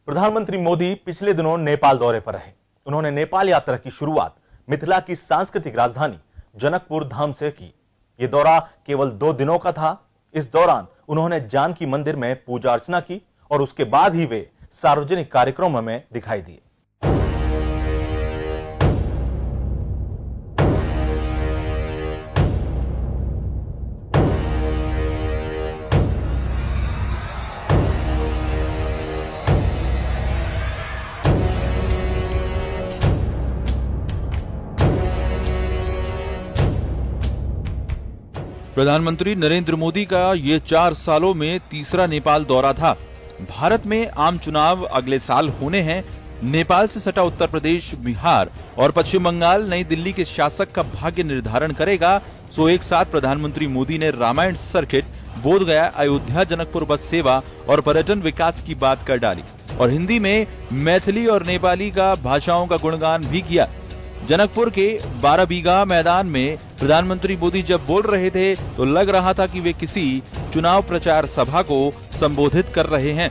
प्रधानमंत्री मोदी पिछले दिनों नेपाल दौरे पर रहे। उन्होंने नेपाल यात्रा की शुरुआत मिथिला की सांस्कृतिक राजधानी जनकपुर धाम से की। यह दौरा केवल 2 दिनों का था। इस दौरान उन्होंने जानकी मंदिर में पूजा अर्चना की और उसके बाद ही वे सार्वजनिक कार्यक्रमों में दिखाई दिए। प्रधानमंत्री नरेंद्र मोदी का ये 4 सालों में तीसरा नेपाल दौरा था। भारत में आम चुनाव अगले साल होने हैं। नेपाल से सटा उत्तर प्रदेश, बिहार और पश्चिम बंगाल नई दिल्ली के शासक का भाग्य निर्धारण करेगा। सो एक साथ प्रधानमंत्री मोदी ने रामायण सर्किट, बोधगया, अयोध्या, जनकपुर बस सेवा और पर्यटन विकास की बात कर डाली और हिंदी में मैथिली और नेपाली का भाषाओं का गुणगान भी किया। जनकपुर के 12 बीघा मैदान में प्रधानमंत्री मोदी जब बोल रहे थे तो लग रहा था कि वे किसी चुनाव प्रचार सभा को संबोधित कर रहे हैं।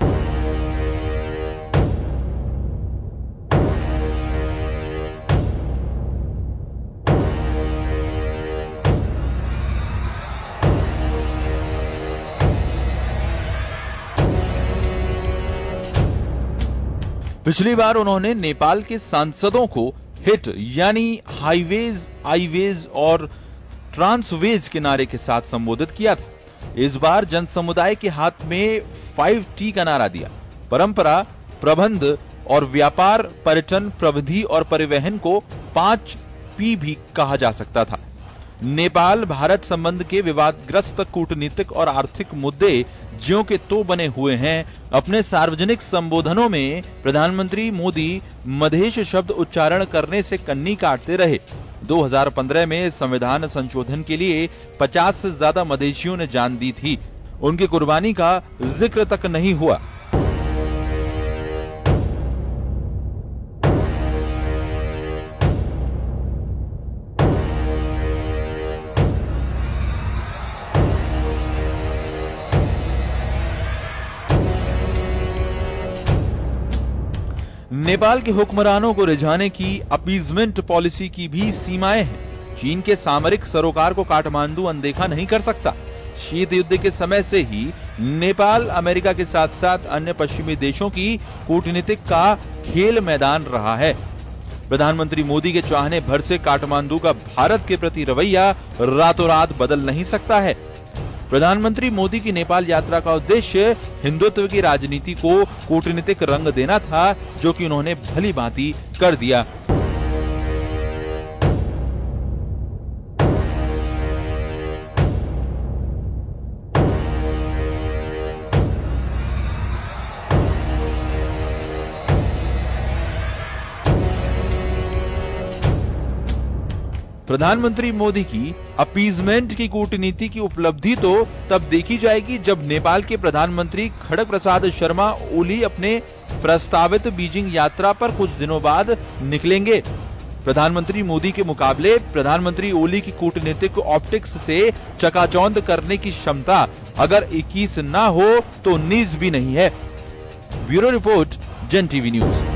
पिछली बार उन्होंने नेपाल के सांसदों को हिट यानी हाईवेज, आईवेज और ट्रांसवेज के नारे के साथ संबोधित किया था। इस बार जन समुदाय के हाथ में 5T का नारा दिया। परंपरा, प्रबंध और व्यापार, पर्यटन, प्रविधि और परिवहन को 5P भी कहा जा सकता था। नेपाल भारत संबंध के विवादग्रस्त कूटनीतिक और आर्थिक मुद्दे ज्यों के तो बने हुए हैं। अपने सार्वजनिक संबोधनों में प्रधानमंत्री मोदी मधेश शब्द उच्चारण करने से कन्नी काटते रहे। 2015 में संविधान संशोधन के लिए 50 से ज्यादा मधेशियों ने जान दी थी। उनकी कुर्बानी का जिक्र तक नहीं हुआ। नेपाल के हुक्मरानों को रिझाने की अपीजमेंट पॉलिसी की भी सीमाएं हैं। चीन के सामरिक सरोकार को काठमांडू अनदेखा नहीं कर सकता। शीत युद्ध के समय से ही नेपाल अमेरिका के साथ साथ अन्य पश्चिमी देशों की कूटनीतिक का खेल मैदान रहा है। प्रधानमंत्री मोदी के चाहने भर से काठमांडू का भारत के प्रति रवैया रातों रात बदल नहीं सकता है। प्रधानमंत्री मोदी की नेपाल यात्रा का उद्देश्य हिंदुत्व की राजनीति को कूटनीतिक रंग देना था, जो कि उन्होंने भली भांति कर दिया। प्रधानमंत्री मोदी की अपीजमेंट की कूटनीति की उपलब्धि तो तब देखी जाएगी जब नेपाल के प्रधानमंत्री खड़ग प्रसाद शर्मा ओली अपने प्रस्तावित बीजिंग यात्रा पर कुछ दिनों बाद निकलेंगे। प्रधानमंत्री मोदी के मुकाबले प्रधानमंत्री ओली की कूटनीतिक ऑप्टिक्स से चकाचौंध करने की क्षमता अगर 21 ना हो तो 19 भी नहीं है। ब्यूरो रिपोर्ट, जन टीवी न्यूज।